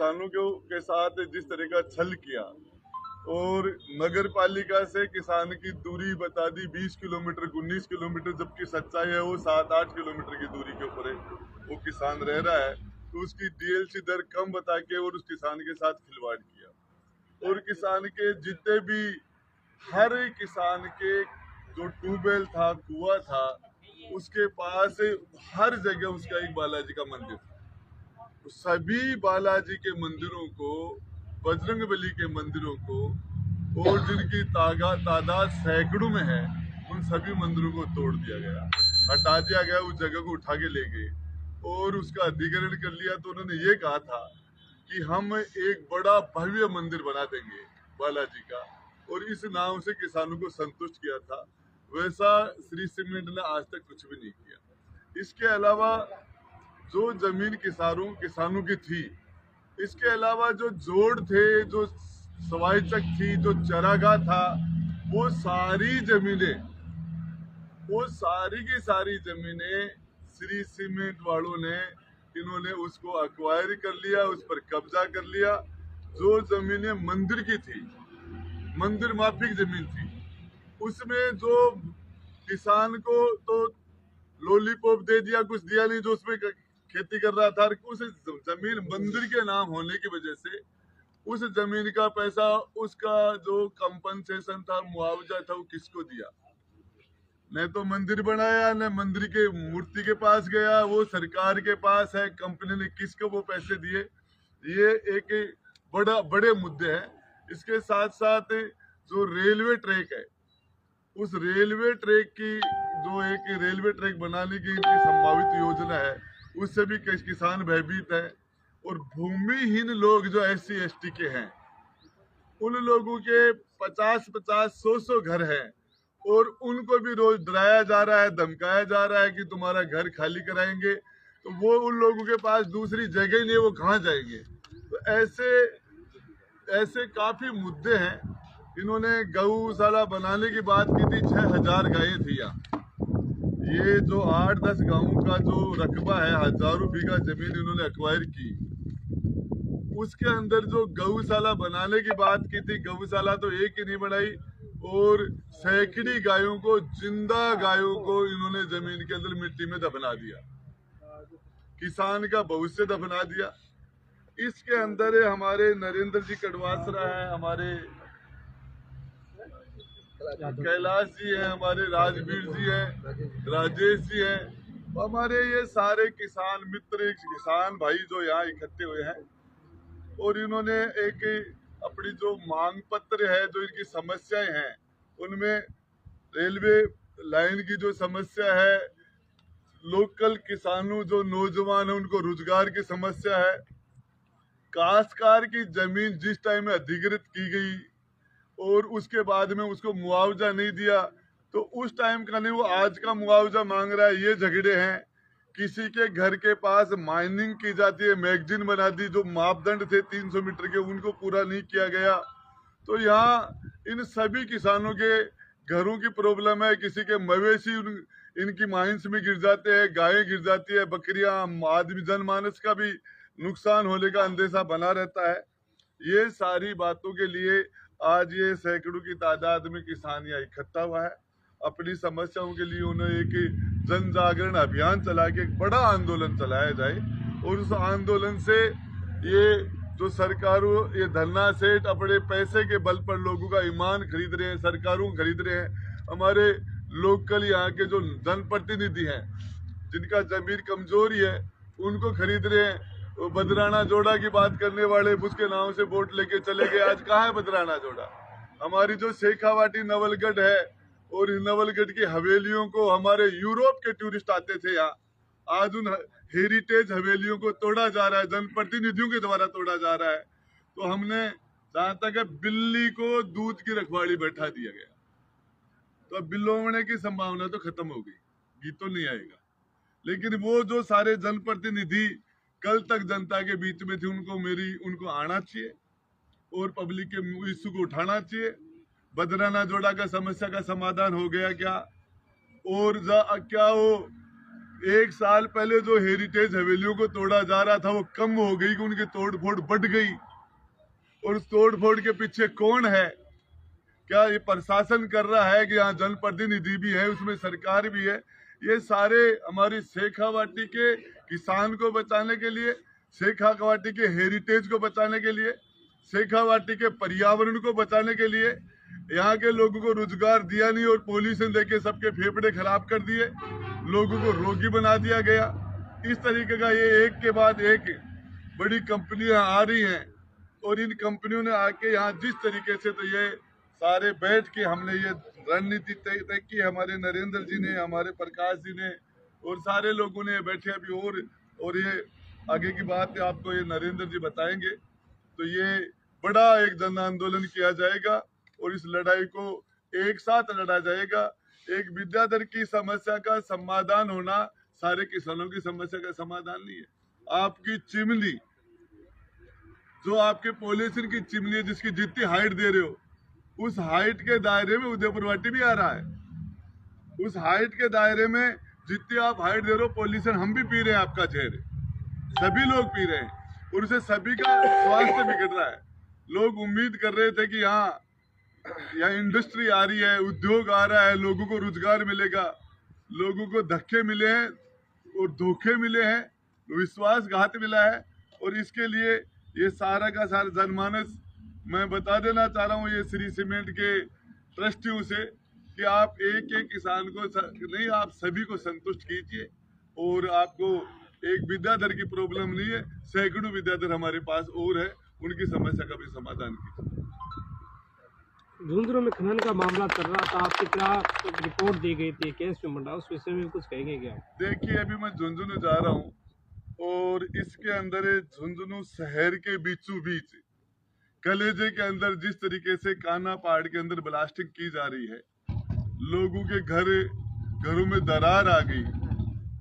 किसानों के साथ जिस तरह का छल किया और नगर पालिका से किसान की दूरी बता दी 20 किलोमीटर 19 किलोमीटर, जबकि सच्चाई है वो 7-8 किलोमीटर की दूरी के ऊपर है वो किसान रह रहा है, तो उसकी डीएलसी दर कम बता के और उस किसान के साथ खिलवाड़ किया। और किसान के जितने भी हर किसान के जो ट्यूबवेल था, कुआं था, उसके पास हर जगह उसका एक बालाजी का मंदिर था। तो सभी बालाजी के मंदिरों को, बजरंगबली के मंदिरों को, और जिनकी तादाद सैकड़ों में है, उन सभी मंदिरों को तोड़ दिया गया, हटा दिया गया, उस जगह को उठा के ले गए और उसका अधिग्रहण कर लिया। तो उन्होंने ये कहा था कि हम एक बड़ा भव्य मंदिर बना देंगे बालाजी का, और इस नाम से किसानों को संतुष्ट किया था। वैसा श्री सीमेंट ने आज तक कुछ भी नहीं किया। इसके अलावा जो जमीन किसानों की थी, इसके अलावा जो जोड़ थे, जो सवाई चक थी, जो चरागाह था, वो सारी की सारी जमीनें श्री सीमेंट वालों ने, इन्होंने उसको अक्वायर कर लिया, उस पर कब्जा कर लिया। जो जमीनें मंदिर की थी, मंदिर माफिक जमीन थी, उसमें जो किसान को तो लॉलीपॉप दे दिया, कुछ दिया नहीं, जो उसमें खेती कर रहा था, उस जमीन मंदिर के नाम होने की वजह से उस जमीन का पैसा, उसका जो कंपनसेशन था, मुआवजा था, वो किसको दिया? न तो मंदिर बनाया, न मंदिर के मूर्ति के पास गया, वो सरकार के पास है, कंपनी ने किसको वो पैसे दिए? ये एक बड़े मुद्दे हैं। इसके साथ साथ जो रेलवे ट्रैक है, उस रेलवे ट्रैक की जो एक रेलवे ट्रैक बनाने की इनकी संभावित योजना है, उससे भी किसान भयभीत है। और भूमिहीन लोग जो SC ST के हैं, उन लोगों के 50-50, 100-100 घर हैं, और उनको भी रोज डराया जा रहा है, धमकाया जा रहा है कि तुम्हारा घर खाली कराएंगे। तो वो उन लोगों के पास दूसरी जगह ही नहीं, वो कहाँ जाएंगे? तो ऐसे काफी मुद्दे हैं। इन्होंने गौशाला बनाने की बात की थी, 6000 गायें थी यहाँ। ये जो 8-10 गांवों का जो रकबा है, हजारों बीघा जमीन इन्होंने एक्वायर की, उसके अंदर जो गौशाला बनाने की बात की थी, गौशाला तो एक ही नहीं बनाई, और सैकड़ी गायों को, जिंदा गायों को इन्होंने जमीन के अंदर मिट्टी में दफना दिया, किसान का भविष्य दफना दिया। इसके अंदर हमारे नरेंद्र जी कड़वासरा है, हमारे कैलाश जी हैं, हमारे राजवीर जी हैं, राजेश जी हैं, हमारे ये सारे किसान मित्र, किसान भाई जो यहाँ इकट्ठे हुए हैं, और इन्होंने एक अपनी जो मांग पत्र है, जो इनकी समस्याएं हैं, उनमें रेलवे लाइन की जो समस्या है, लोकल किसानों जो नौजवान है उनको रोजगार की समस्या है, काश्तकार की जमीन जिस टाइम में अधिग्रहित की गई और उसके बाद में उसको मुआवजा नहीं दिया, तो उस टाइम का नहीं, वो आज का मुआवजा मांग रहा है। ये झगड़े हैं। किसी के घर के पास माइनिंग की जाती है, मैगजीन बना दी, जो मापदंड थे 300 मीटर के, उनको पूरा नहीं किया गया। तो यहाँ इन सभी किसानों के घरों की प्रॉब्लम है। किसी के मवेशी इनकी माइंस में गिर जाते हैं, गायें गिर जाती है, बकरियां, आदमी जनमानस का भी नुकसान होने का अंदेशा बना रहता है। ये सारी बातों के लिए आज ये सैकड़ों की तादाद में किसान यहाँ इकट्ठा हुआ है। अपनी समस्याओं के लिए उन्हें एक जन जागरण अभियान चला के एक बड़ा आंदोलन चलाया जाए, और उस आंदोलन से ये जो सरकारों, ये धरना सेठ अपने पैसे के बल पर लोगों का ईमान खरीद रहे हैं, सरकारों को खरीद रहे हैं। हमारे लोकल यहाँ के जो जनप्रतिनिधि हैं, जिनका जमीन कमजोरी है, उनको खरीद रहे हैं। वो बदराना जोड़ा की बात करने वाले उसके नाम से वोट लेके चले गए। आज कहाँ है बदराना जोड़ा? हमारी जो शेखावाटी नवलगढ़ है, और नवलगढ़ की हवेलियों को हमारे यूरोप के टूरिस्ट आते थे यहाँ, आज उन हेरिटेज हवेलियों को तोड़ा जा रहा है, जनप्रतिनिधियों के द्वारा तोड़ा जा रहा है। तो हमने, जहां तक है, बिल्ली को दूध की रखवाली बैठा दिया गया, तो अब बिल्लो होने की संभावना तो खत्म हो गई, गीत तो नहीं आएगा। लेकिन वो जो सारे जनप्रतिनिधि कल तक जनता के बीच में थे, उनको आना चाहिए और पब्लिक के इश्यू को उठाना चाहिए। बदराना जोड़ा का समस्या का समाधान हो गया क्या? और क्या वो 1 साल पहले जो हेरिटेज हवेलियों को तोड़ा जा रहा था वो कम हो गई कि उनकी तोड़फोड़ बढ़ गई। और उस तोड़फोड़ के पीछे कौन है? क्या ये प्रशासन कर रहा है कि यहाँ जनप्रतिनिधि भी है, उसमें सरकार भी है? ये सारे हमारी शेखावाटी के किसान को बचाने के लिए, शेखावाटी के हेरिटेज को बचाने के लिए, शेखावाटी के पर्यावरण को बचाने के लिए, यहाँ के लोगों को रोजगार दिया नहीं और पॉल्यूशन देके सबके फेफड़े खराब कर दिए, लोगों को रोगी बना दिया गया। इस तरीके का ये एक के बाद एक बड़ी कंपनियां आ रही हैं और इन कंपनियों ने आके यहाँ जिस तरीके से, तो ये सारे बैठ के हमने ये रणनीति तय की, हमारे नरेंद्र जी ने, हमारे प्रकाश जी ने और सारे लोगों ने बैठे अभी। और ये आगे की बात है आपको ये नरेंद्र जी बताएंगे। तो ये बड़ा एक जन आंदोलन किया जाएगा और इस लड़ाई को एक साथ लड़ा जाएगा। एक विद्याधर की समस्या का समाधान होना सारे किसानों की समस्या का समाधान नहीं है। आपकी चिमनी, जो आपके पॉल्यूशन की चिमनी है, जिसकी जितनी हाइट दे रहे हो, उस हाइट के दायरे में उदयपुर वाटी भी आ रहा है। उस हाइट के दायरे में जितनी आप हाइट दे रहे हो, पॉल्यूशन हम भी पी रहे हैं, आपका जहर सभी लोग पी रहे हैं और उससे सभी का स्वास्थ्य बिगड़ रहा है। लोग उम्मीद कर रहे थे कि यहाँ इंडस्ट्री आ रही है, उद्योग आ रहा है, लोगों को रोजगार मिलेगा। लोगों को धक्के मिले हैं और धोखे मिले हैं, विश्वासघात मिला है। और इसके लिए ये सारा का सारा जनमानस, मैं बता देना चाह रहा हूँ ये श्री सीमेंट के ट्रस्टियों से कि आप एक एक किसान को नहीं, आप सभी को संतुष्ट कीजिए। और आपको एक विद्याधर की प्रॉब्लम नहीं है, सैकड़ों विद्याधर हमारे पास और है, उनकी समस्या का भी समाधान कीजिए। झुंझुनू में खनन का मामला चल रहा था, आपकी क्या रिपोर्ट दी गई थी केस में मंडा, उस विषय में कुछ कहेंगे क्या? देखिए, अभी मैं झुंझुनू जा रहा हूँ और इसके अंदर झुंझुनू शहर के बीचों बीच कलेजे के अंदर जिस तरीके से कान्हा पहाड़ के अंदर ब्लास्टिंग की जा रही है, लोगों के घरों में दरार आ गई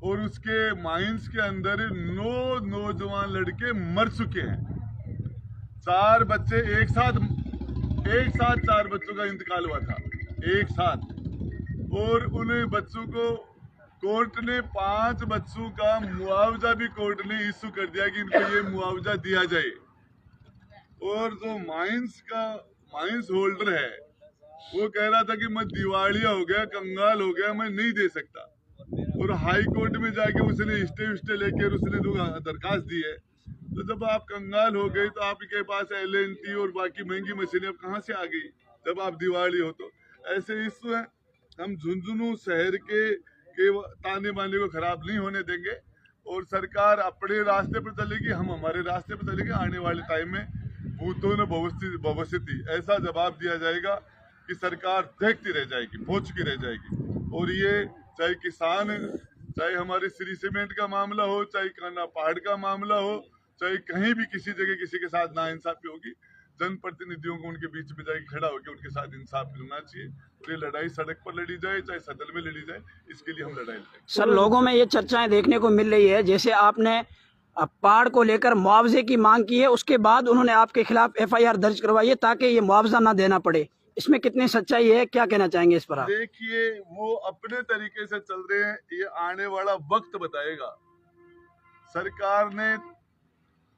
और उसके माइंस के अंदर 9 नौजवान लड़के मर चुके हैं। 4 बच्चे एक साथ 4 बच्चों का इंतकाल हुआ था एक साथ। और उन बच्चों को कोर्ट ने 5 बच्चों का मुआवजा भी कोर्ट ने इशू कर दिया कि इनको ये मुआवजा दिया जाए। और जो माइंस होल्डर है वो कह रहा था कि मैं दिवालिया हो गया, कंगाल हो गया, मैं नहीं दे सकता। और हाई कोर्ट में जाके उसने स्टे लेकर उसने जो दरखास्त दी है। तो जब आप कंगाल हो गए तो आपके पास LNT और बाकी महंगी मशीनें अब कहाँ से आ गई जब आप दिवाली हो? तो ऐसे इश्यू है। हम झुंझुनू शहर के ताने बाने को खराब नहीं होने देंगे और सरकार अपने रास्ते पर चलेगी, हम हमारे रास्ते पर चलेंगे। आने वाले टाइम में भूतों ने भविष्यति ऐसा जवाब दिया जाएगा कि सरकार देखती रह जाएगी, पहुंचती रह जाएगी। और ये चाहे किसान, चाहे हमारे श्री सीमेंट का मामला हो, चाहे कान्हा पहाड़ का मामला हो, चाहे कहीं भी किसी जगह किसी के साथ नाइंसाफी होगी, जनप्रतिनिधियों को उनके बीच में जाके खड़ा होकर उनके साथ इंसाफ मिलना चाहिए। तो ये लड़ाई सड़क पर लड़ी जाए चाहे सदन में लड़ी जाए, इसके लिए हम लड़ाई लड़ेंगे। सर, लोगों में ये चर्चाएं देखने को मिल रही है, जैसे आपने पहाड़ को लेकर मुआवजे की मांग की है, उसके बाद उन्होंने आपके खिलाफ FIR दर्ज करवाई है ताकि ये मुआवजा ना देना पड़े। इसमें कितनी सच्चाई है, क्या कहना चाहेंगे इस पर आप? देखिए, वो अपने तरीके से चल रहे हैं, ये आने वाला वक्त बताएगा। सरकार ने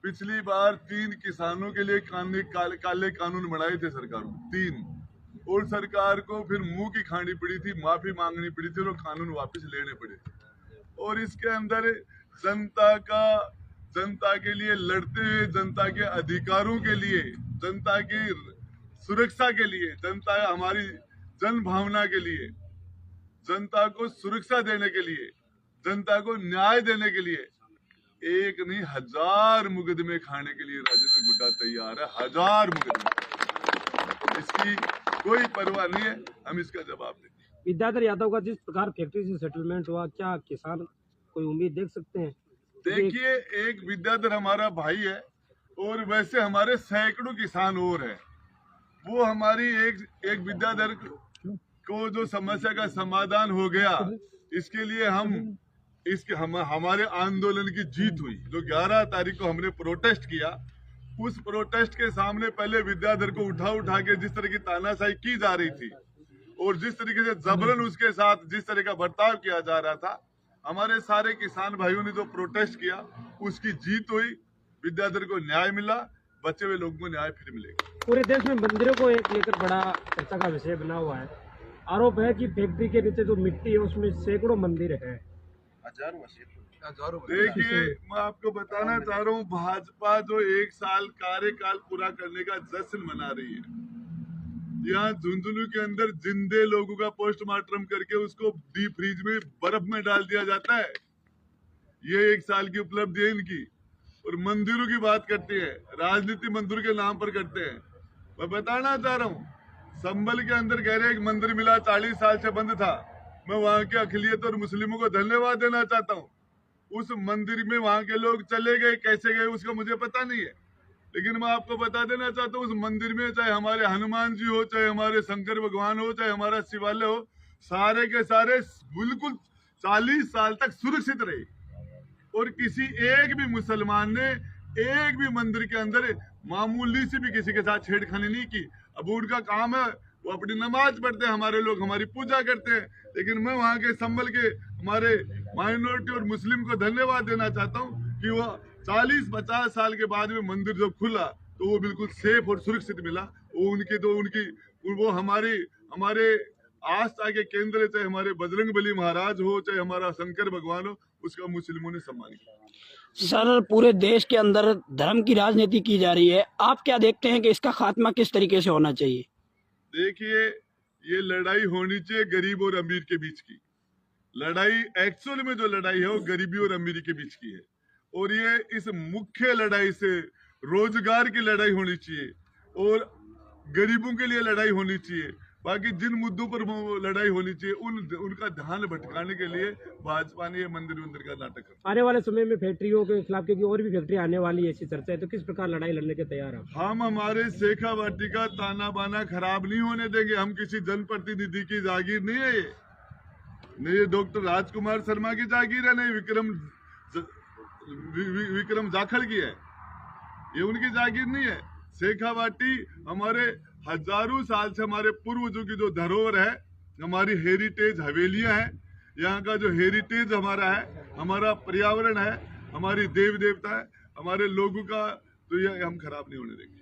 पिछली बार 3 किसानों के लिए काले कानून बनाए थे सरकार 3, और सरकार को फिर मुंह की खानी पड़ी थी, माफी मांगनी पड़ी थी और कानून वापस लेने पड़े थे। और इसके अंदर जनता के लिए लड़ते हुए, जनता के अधिकारों के लिए, जनता की सुरक्षा के लिए, जनता हमारी जन भावना के लिए, जनता को सुरक्षा देने के लिए, जनता को न्याय देने के लिए एक नहीं 1000 मुकदमे खाने के लिए राजेंद्र गुड्डा तैयार है। 1000 मुकदमे, इसकी कोई परवाह नहीं है, हम इसका जवाब देंगे। विद्याधर यादव का जिस प्रकार फैक्ट्री से सेटलमेंट हुआ, क्या किसान कोई उम्मीद देख सकते हैं? देखिए, एक विद्याधर हमारा भाई है और वैसे हमारे सैकड़ों किसान और हैं। वो हमारी एक विद्याधर को जो समस्या का समाधान हो गया, इसके लिए हमारे आंदोलन की जीत हुई। जो 11 तारीख को हमने प्रोटेस्ट किया, उस प्रोटेस्ट के सामने पहले विद्याधर को उठा के जिस तरह की तानाशाही की जा रही थी और जिस तरीके से जबरन उसके साथ जिस तरह का बर्ताव किया जा रहा था, हमारे सारे किसान भाइयों ने जो प्रोटेस्ट किया उसकी जीत हुई, विद्याधर को न्याय मिला, बचे हुए लोगों को न्याय फिर मिलेगा। पूरे देश में मंदिरों को एक लेकर बड़ा चर्चा का विषय बना हुआ है। आरोप है कि फैक्ट्री के नीचे जो मिट्टी है उसमें सैकड़ों मंदिर है। देखिए, मैं आपको बताना चाह रहा हूँ, भाजपा जो 1 साल कार्यकाल पूरा करने का जश्न मना रही है, यहाँ झुंझुनू के अंदर जिंदे लोगों का पोस्टमार्टम करके उसको डीप फ्रीज में बर्फ में डाल दिया जाता है। ये 1 साल की उपलब्धि है इनकी। और मंदिरों की बात करते हैं, राजनीति मंदिर के नाम पर करते हैं। मैं बताना चाह रहा हूँ, संभल के अंदर कह रहे एक मंदिर मिला, 40 साल से बंद था। मैं वहां के अखिलियत और मुस्लिमों को धन्यवाद देना चाहता हूँ। उस मंदिर में वहां के लोग चले गए, कैसे गए उसका मुझे पता नहीं है, लेकिन मैं आपको बता देना चाहता हूँ, उस मंदिर में चाहे हमारे हनुमान जी हो, चाहे हमारे शंकर भगवान हो, चाहे हमारा शिवालय हो, सारे के सारे बिल्कुल 40 साल तक सुरक्षित रहे। और किसी एक भी मुसलमान ने एक भी मंदिर के अंदर मामूली से भी किसी के साथ छेड़खानी नहीं की। अब उनका काम है, वो अपनी नमाज पढ़ते हैं, हमारे लोग हमारी पूजा करते हैं। लेकिन मैं वहाँ के संभल के हमारे माइनॉरिटी और मुस्लिम को धन्यवाद देना चाहता हूँ कि वो 40-50 साल के बाद में मंदिर जब खुला तो वो बिल्कुल सेफ और सुरक्षित मिला। वो हमारे आस्था के केंद्र, चाहे हमारे बजरंगबली महाराज हो, चाहे हमारा शंकर भगवान हो, उसका मुस्लिमों ने सम्मान किया। सर, पूरे देश के अंदर धर्म की राजनीति की जा रही है, आप क्या देखते हैं कि इसका खात्मा किस तरीके से होना चाहिए? देखिए, ये लड़ाई होनी चाहिए गरीब और अमीर के बीच की लड़ाई। एक्चुअल में जो लड़ाई है वो गरीबी और अमीरी के बीच की है, और ये इस मुख्य लड़ाई से रोजगार की लड़ाई होनी चाहिए और गरीबों के लिए लड़ाई होनी चाहिए। बाकी जिन मुद्दों पर लड़ाई होनी चाहिए उनका ध्यान भटकाने के लिए भाजपा ने ये मंदिर का नाटक कर। आने वाले समय में फैक्ट्रियों के खिलाफ, क्योंकि और भी फैक्ट्री आने वाली है, ऐसी चर्चा है, तो किस प्रकार लड़ाई लड़ने के तैयार हैं? हम हमारे शेखावाटी का ताना बाना खराब नहीं होने देंगे। हम किसी जनप्रतिनिधि की जागीर नहीं है, ये डॉक्टर राजकुमार शर्मा की जागीर है, नहीं विक्रम जाखड़ की है, ये उनकी जागीर नहीं है। शेखावाटी हमारे हजारों साल से हमारे पूर्वजों की जो धरोहर है, हमारी हेरिटेज हवेलियां हैं, यहाँ का जो हेरिटेज हमारा है, हमारा पर्यावरण है, हमारी देव देवता है, हमारे लोगों का, तो ये हम खराब नहीं होने देंगे।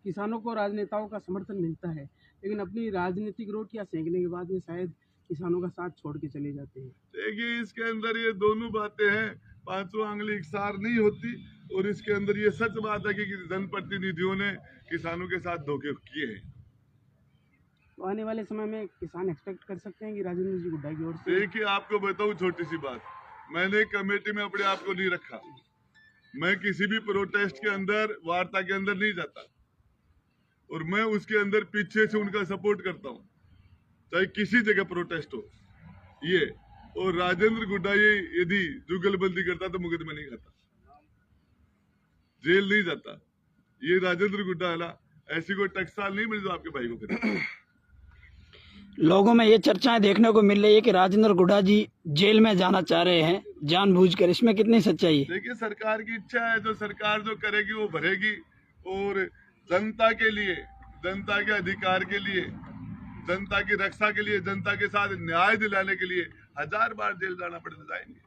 किसानों को राजनेताओं का समर्थन मिलता है, लेकिन अपनी राजनीतिक रोटियां सेंकने के बाद में शायद किसानों का साथ छोड़ के चले जाते हैं। देखिए, इसके अंदर ये दोनों बातें हैं, पांचों आंगली इकसार नहीं होती। और इसके अंदर ये सच बात है कि जनप्रतिनिधियों ने किसानों के साथ धोखे किए हैं। तो आने वाले समय में किसान एक्सपेक्ट कर सकते हैं कि राजेंद्र जी गुड्डा की ओर से। देखिए, आपको बताऊं छोटी सी बात, मैंने कमेटी में अपने आप को नहीं रखा। मैं किसी भी प्रोटेस्ट के अंदर, वार्ता के अंदर नहीं जाता, और मैं उसके अंदर पीछे से उनका सपोर्ट करता हूँ, चाहे किसी जगह प्रोटेस्ट हो। ये और राजेंद्र गुड्डा ये यदि जुगलबंदी करता तो मुकदमा नहीं खाता, जेल नहीं जाता। ये राजेंद्र गुड्डा है ना, ऐसी कोई टकसाल नहीं मिली जो आपके भाई को करे। लोगों में ये चर्चाएं देखने को मिल रही है कि राजेंद्र गुड्डा जी जेल में जाना चाह रहे हैं जानबूझकर, इसमें कितनी सच्चाई है? देखिए, सरकार की इच्छा है, जो सरकार जो करेगी वो भरेगी, और जनता के लिए, जनता के अधिकार के लिए, जनता की रक्षा के लिए, जनता के साथ न्याय दिलाने के लिए 1000 बार जेल जाना पड़े तो जाएंगे।